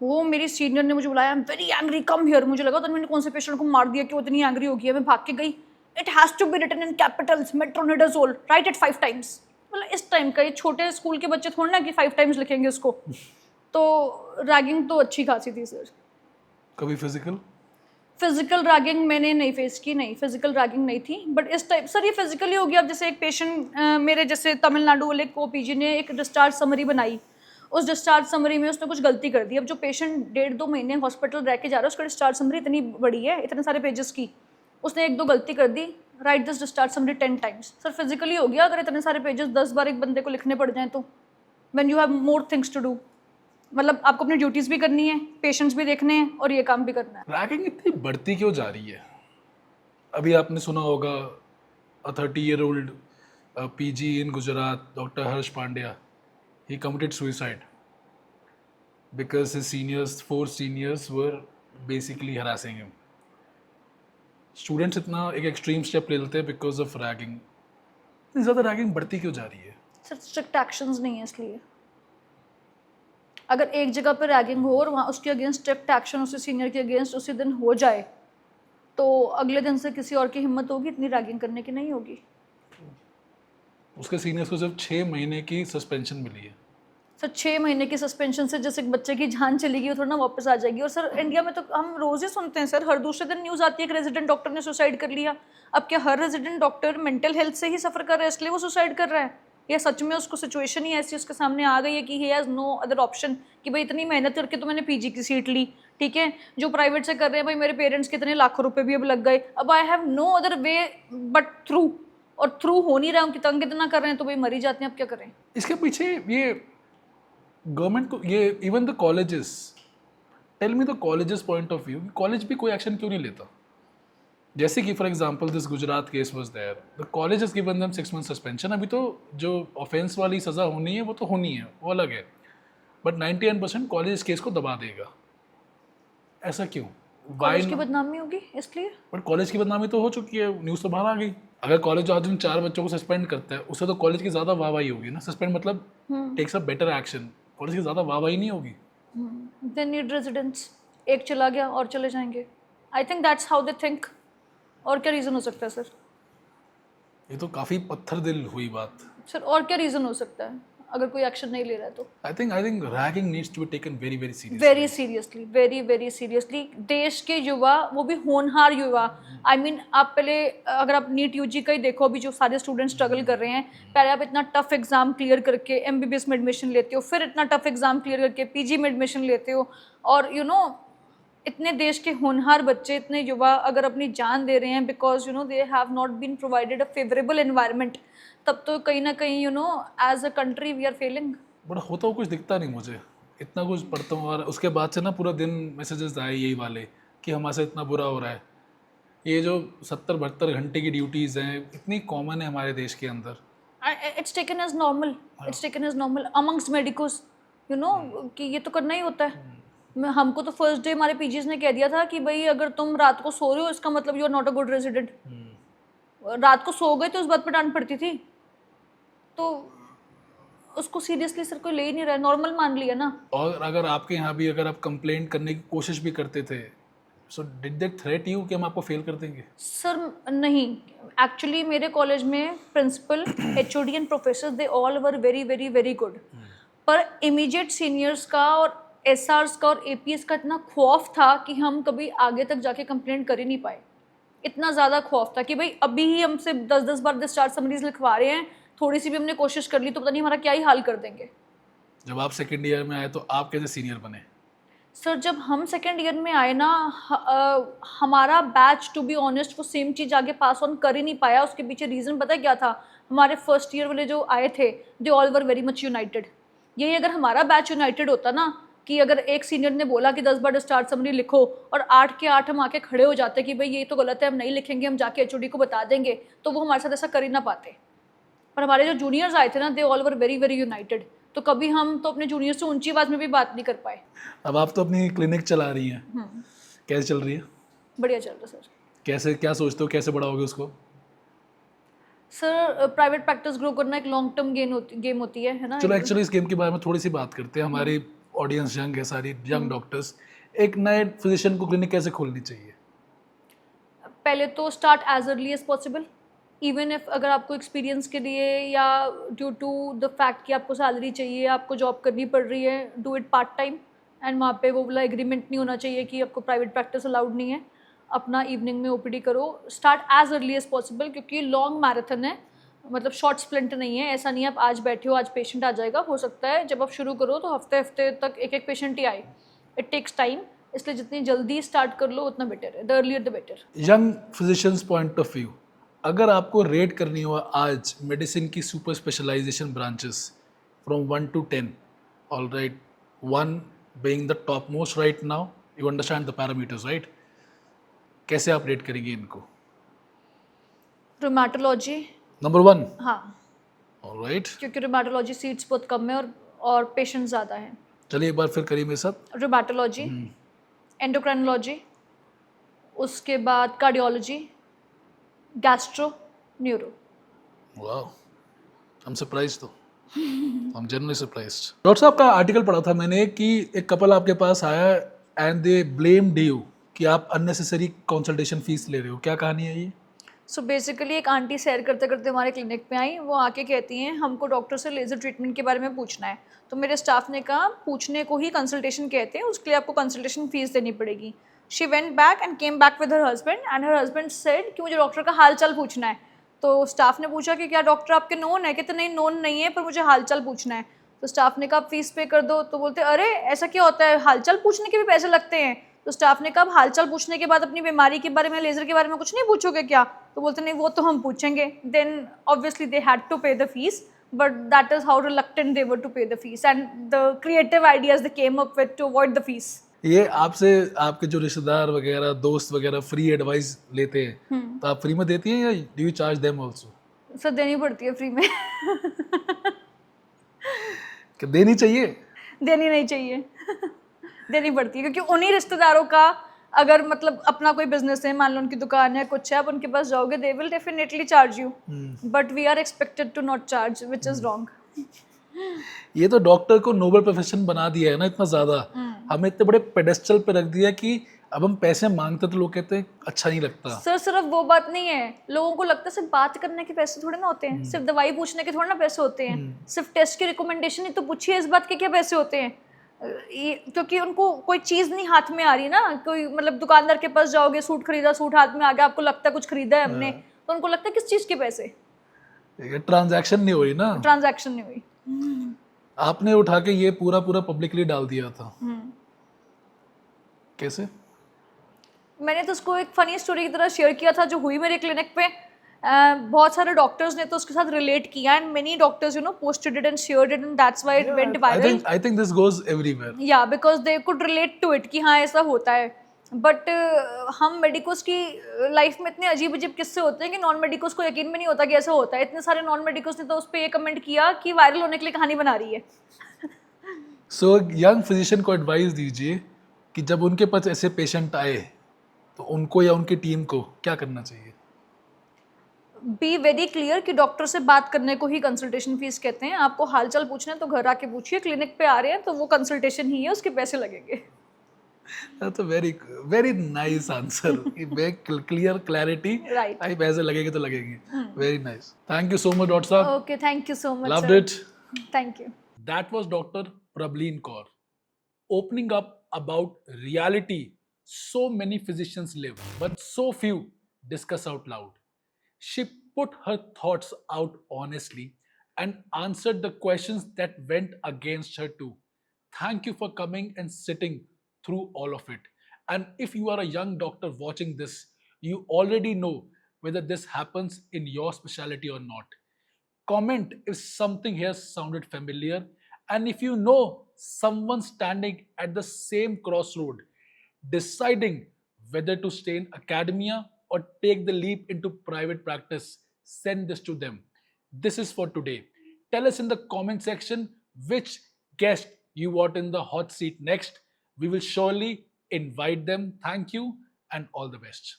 वो मेरी सीनियर ने मुझे बुलाया, आई am very angry, come here. मुझे लगा तो मैंने कौन से पेशेंट को मार दिया कि वो इतनी एंग्री हो गई है। मैं भाग के गई, it has to be written in capitals, metronidazole, write it 5 times। मतलब इस टाइम का, ये छोटे स्कूल के बच्चे थोड़ा ना कि 5 times लिखेंगे उसको। तो रैगिंग तो अच्छी खासी थी सर। कभी फिजिकल रैगिंग मैंने नहीं फेस की, नहीं फिजिकल रैगिंग नहीं थी। बट इस टाइप सर ये फिजिकली हो गया। अब जैसे एक पेशेंट मेरे जैसे तमिलनाडु वाले को पीजी ने एक डिस्चार्ज समरी बनाई, उस डिस्चार्ज समरी में उसने कुछ गलती कर दी। अब जो पेशेंट 1.5-2 महीने हॉस्पिटल रह के जा रहा है, उसका डिस्चार्ज समरी इतनी बड़ी है, इतने सारे पेजेस की, उसने 1-2 गलती कर दी, right this discharge summary 10 times। Sir physically हो गया। अगर इतने सारे पेजेस 10 बार एक बंदे को लिखने पड़ जाएँ तो when you have more things to do, मतलब आपको अपनी ड्यूटीज़ भी करनी है, पेशेंट्स भी देखने हैं और ये काम भी करना है। रैगिंग इतनी बढ़ती क्यों जा रही है? अभी आपने सुना होगा a 30-year-old PG in Gujarat, Dr. Harsh Pandya, he committed suicide because his 4 seniors were basically harassing him. Students इतना एक एक्सट्रीम स्टेप ले लेते हैं because of ragging. इतनी ज़्यादा रैगिंग बढ़ती क्यों जा रही है? सर स्ट्रिक्ट एक्शंस नहीं है इसलिए। अगर एक जगह पर रैगिंग हो और वहाँ उसके अगेंस्ट स्ट्रिक्ट एक्शन उसी सीनियर के अगेंस्ट उसी दिन हो जाए, तो अगले दिन से किसी और की हिम्मत होगी इतनी रैगिंग करने की? नहीं होगी। उसके सीनियर्स को सिर्फ 6 महीने की सस्पेंशन मिली है। सर 6 महीने की सस्पेंशन से जैसे एक बच्चे की जान चली गई वो थोड़ा ना वापस आ जाएगी। और सर इंडिया में तो हम रोज ही सुनते हैं सर, हर दूसरे दिन न्यूज़ आती है कि रेजिडेंट डॉक्टर ने सुसाइड कर लिया। अब क्या हर रेजिडेंट डॉक्टर मेंटल हेल्थ से ही सफ़र कर रहा है इसलिए वो सुसाइड कर रहा है, या सच में उसको सिचुएशन ही ऐसी उसके सामने आ गई है कि he has no other option कि भाई इतनी मेहनत करके तो मैंने पीजी की सीट ली, ठीक है, जो प्राइवेट से कर रहे हैं भाई मेरे पेरेंट्स के इतने लाखों रुपए भी अब लग गए, अब I have no other way but through, और थ्रू हो नहीं रहा हूँ कि तंग इतना कर रहे हैं तो भाई मर ही जाते हैं, अब क्या करें। इसके पीछे ये गवर्नमेंट को, ये even the colleges, tell me the colleges point of view, college भी कोई एक्शन क्यों नहीं लेता? जैसे कि for example this Gujarat case was there, the college has given them 6 months suspension. अभी तो जो ऑफेंस वाली सज़ा होनी है वो तो होनी है, वो अलग है, बट 99% कॉलेज इस केस को दबा देगा। ऐसा क्यों? कॉलेज की बदनामी होगी इसलिए। बट कॉलेज की बदनामी तो हो चुकी है, न्यूज़ तो बाहर आ गई। अगर कॉलेज आज दिन 4 बच्चों को सस्पेंड करता है उससे तो कॉलेज की ज़्यादा वाहवाही होगी ना। सस्पेंड मतलब takes a better action, college की ज़्यादा वाहवाही नहीं होगी। दे नीड रेजिडेंट्स, एक चला गया और चले जाएंगे। I think that's how they think. और क्या रीज़न हो सकता है सर? ये तो काफ़ी पत्थर दिल हुई बात। सर और क्या रीज़न हो सकता है अगर कोई एक्शन नहीं ले रहा है तो? I think ragging needs to be taken very very serious. Very seriously, very very seriously. देश के युवा, वो भी होनहार युवा, आई मीन आप पहले अगर आप नीट यूजी का ही देखो, अभी जो सारे स्टूडेंट स्ट्रगल कर रहे हैं, पहले आप इतना टफ एग्जाम क्लियर करके एमबीबीएस में एडमिशन लेते हो, फिर इतना टफ एग्जाम क्लियर करके पीजी में एडमिशन लेते हो, और यू नो इतने देश के होनहार बच्चे, इतने युवा अगर अपनी जान दे रहे हैं because you know they have not been provided a favourable environment, तब तो कहीं ना कहीं you know as a country we are failing. But होता हुआ कुछ दिखता नहीं मुझे, इतना कुछ पढ़ता हूँ और उसके बाद से ना पूरा दिन मैसेजेस आए यही वाले कि हमारे साथ इतना बुरा हो रहा है। ये जो 70-72 घंटे की ड्यूटीज़ हैं इतनी कॉमन है हमारे देश के अंदर। It's taken as normal, it's taken as normal amongst medicos, you know कि ये तो करना ही होता है। हमको तो फर्स्ट डे हमारे पीजीज ने कह दिया था कि भाई अगर तुम रात को सो रहे हो इसका मतलब you are not a good resident. रात को सो गए तो उस बात पर डांट पड़ती थी, तो उसको सीरियसली सर कोई ले ही नहीं रहा है, नॉर्मल मान लिया ना। और अगर आपके यहाँ भी अगर आप कंप्लेंट करने की कोशिश भी करते थे, so did they threat you कि हम आपको फेल कर देंगे? सर नहीं, एक्चुअली मेरे कॉलेज में principal, HOD and professor they all were very very very good, पर इमीडिएट सीनियर्स का और एसआर्स का और एपीएस का इतना खौफ था कि हम कभी आगे तक जाके कंप्लेंट कर ही नहीं पाए। इतना ज़्यादा खौफ था कि भाई अभी ही हमसे 10-10 बार डिस्चार्ज समरीज लिखवा रहे हैं, थोड़ी सी भी हमने कोशिश कर ली तो पता नहीं हमारा क्या ही हाल कर देंगे। जब आप सेकेंड ईयर में आए तो आप कैसे सीनियर बने? सर जब हम सेकेंड ईयर में आए ना, हमारा बैच टू बी ऑनेस्ट वो सेम चीज़ आगे पास ऑन कर ही नहीं पाया। उसके पीछे रीज़न पता है क्या था? हमारे फर्स्ट ईयर वाले जो आए थे दे all were very much United. यही अगर हमारा बैच यूनाइटेड होता ना, कि अगर एक सीनियर ने बोला कि 10 बार डिस्चार्ज समरी लिखो और 8 के 8 हम आके खड़े हो जाते कि भाई ये तो गलत है, हम नहीं लिखेंगे, हम जाके एचओडी को बता देंगे, तो वो हमारे साथ ऐसा कर ही ना पाते। पर हमारे जो जूनियर्स आए थे ना दे all were very very United, तो कभी हम तो अपने जूनियर से ऊंची आवाज़ में भी बात नहीं कर पाए। अब आप तो अपनी क्लिनिक चला रही हैं, कैसे चल रही है? बढ़िया चल रहा है सर। कैसे, क्या सोचते हो कैसे बढ़ाओगे उसको? सर प्राइवेट प्रैक्टिस ग्रो करना एक लॉन्ग टर्म गेम होती है ना। चलो एक्चुअली इस गेम के बारे में थोड़ी सी बात करते हैं। हमारी ऑडियंस यंग है, सारी यंग डॉक्टर्स, एक नए फिजिशियन को क्लिनिक कैसे खोलनी चाहिए? पहले तो start as early as possible, even if अगर आपको एक्सपीरियंस के लिए या ड्यू टू द फैक्ट कि आपको सैलरी चाहिए, आपको जॉब करनी पड़ रही है, do it part time. And वहाँ पे वो वाला एग्रीमेंट नहीं होना चाहिए कि आपको प्राइवेट प्रैक्टिस अलाउड नहीं है, अपना इवनिंग में ओपीडी करो। Start as early as possible, क्योंकि लॉन्ग मैराथन है, मतलब शॉर्ट स्प्लिंट नहीं है। ऐसा नहीं है आप आज बैठे हो आज पेशेंट आ जाएगा, हो सकता है जब आप शुरू करो तो हफ्ते हफ्ते तक एक एक पेशेंट ही आए। इट टेक्स टाइम, इसलिए जितनी जल्दी स्टार्ट कर लो उतना बेटर है, the earlier the better. Young physicians point of view, अगर आपको रेट करनी हो आज मेडिसिन की super specialization branches from 1 to 10, all right, 1 being the top most right now, you understand the parameters, right? कैसे आप रेट करेंगे इनको? रोमेटोलॉजी नंबर 1, हाँ, ऑल राइट। क्योंकि रोमेटोलॉजी सीट्स बहुत कम है और पेशेंट ज़्यादा हैं। चलिए एक बार फिर करिए मेरे साथ। रोमेटोलॉजी, एंडोक्राइनोलॉजी, उसके बाद कार्डियोलॉजी, गैस्ट्रो, न्यूरो। वाह, आई एम सरप्राइज्ड तो। I am generally surprised. Doctor साहब का आर्टिकल पढ़ा था मैंने कि एक कपल आपके पास आया एंड दे ब्लेम्ड यू कि आप अननेसेसरी कंसल्टेशन फीस ले रहे हो, क्या कहानी है ये? सो बेसिकली एक आंटी सैर करते करते हमारे क्लिनिक पे आई, वो आके कहती हैं हमको डॉक्टर से लेज़र ट्रीटमेंट के बारे में पूछना है। तो मेरे स्टाफ ने कहा पूछने को ही कंसल्टेशन कहते हैं, उसके लिए आपको कंसल्टेशन फ़ीस देनी पड़ेगी। She went back and came back with her husband and her husband said कि मुझे डॉक्टर का हाल चाल पूछना है। तो स्टाफ ने पूछा कि क्या डॉक्टर आपके नोन है? कहते नहीं नोन नहीं है, पर मुझे हाल चाल पूछना है। तो स्टाफ ने कहा आप फीस पे कर दो। तो बोलते अरे ऐसा क्या होता है, हाल चाल पूछने के भी पैसे लगते हैं? तो स्टाफ ने कहा अब हाल चाल पूछने के बाद अपनी बीमारी के बारे में, लेज़र के बारे में कुछ नहीं पूछोगे क्या? तो बोलते नहीं वो तो हम पूछेंगे। Then obviously they had to pay the fees, but that is how reluctant they were to pay the fees and the creative ideas they came up with to avoid the fees. ये आपसे आपके जो रिश्तेदार वगैरह दोस्त वगैरह free advice लेते हैं तो आप फ्री में देती हैं या do you charge them also? Sir देनी पड़ती है फ्री में। कि देनी चाहिए? देनी नहीं चाहिए। देनी पड़ती है क्योंकि उन्हीं रिश्तेदारों का अगर मतलब अपना कोई बिजनेस है, मान लो उनकी दुकान है, कुछ है, आप उनके पास जाओगे they will definitely charge you, but we are expected to not charge which is wrong. ये तो डॉक्टर को नोबल प्रोफेशन बना दिया है ना इतना ज्यादा, हमें इतने बड़े पेडेस्टल पे रख दिया कि अब हम पैसे मांगते तो लोग कहते हैं अच्छा नहीं लगता। सर सिर्फ वो बात नहीं है, लोगों को लगता है सिर्फ बात करने के पैसे थोड़े ना होते हैं, सिर्फ दवाई पूछने के थोड़े ना पैसे होते हैं, सिर्फ टेस्ट की रिकमेंडेशन ही तो पूछिए इस बात के क्या पैसे होते हैं। क्योंकि उनको कोई चीज़ नहीं हाथ में आ रही ना, कोई मतलब दुकानदार के पास जाओगे, सूट खरीदा, सूट हाथ में आ गया, आपको लगता है कुछ खरीदा है हमने, तो उनको लगता है किस चीज़ के पैसे, ट्रांजैक्शन नहीं हुई ना, ट्रांजैक्शन नहीं हुई। आपने उठा के ये पूरा पूरा पब्लिकली डाल दिया था। कैसे? मैंने तो उसको एक फनी स्टोरी की तरह शेयर किया था जो हुई मेरे क्लिनिक पे। बहुत सारे डॉक्टर्स ने तो उसके साथ रिलेट किया and many doctors posted it and shared it and that's why it went viral. I think this goes everywhere. या because they could relate to it कि हाँ ऐसा होता है। बट हम मेडिकोस की लाइफ में इतने अजीब अजीब किस्से होते हैं कि नॉन मेडिकोस को यकीन भी नहीं होता कि ऐसा होता है। इतने सारे नॉन मेडिकोस ने तो उस पर ये कमेंट किया कि वायरल होने के लिए कहानी बना रही है। सो यंग फिजिशियन को एडवाइस दीजिए कि जब उनके पास ऐसे पेशेंट आए तो उनको या उनकी टीम को क्या करना चाहिए? बी वेरी क्लियर कि डॉक्टर से बात करने को ही कंसल्टेशन फीस कहते हैं। आपको हालचाल पूछना है तो घर आके पूछिए, क्लिनिक पे आ रहे हैं तो वो कंसल्टेशन ही है, उसके पैसे लगेंगे। That's a very very nice answer. Clear clarity. Right. भाई पैसे लगेंगे तो लगेंगे। Very nice. Thank you so much, Dr. Saab. Okay, thank you so much. Loved it. Thank you. That was Dr. Prableen Kaur opening up about reality so many physicians live, but so few discuss out loud. She put her thoughts out honestly and answered the questions that went against her too. Thank you for coming and sitting through all of it. And if you are a young doctor watching this, you already know whether this happens in your specialty or not. Comment if something here sounded familiar, and if you know someone standing at the same crossroad, deciding whether to stay in academia or take the leap into private practice, send this to them. This is for today. Tell us in the comment section which guest you want in the hot seat next. We will surely invite them. Thank you and all the best.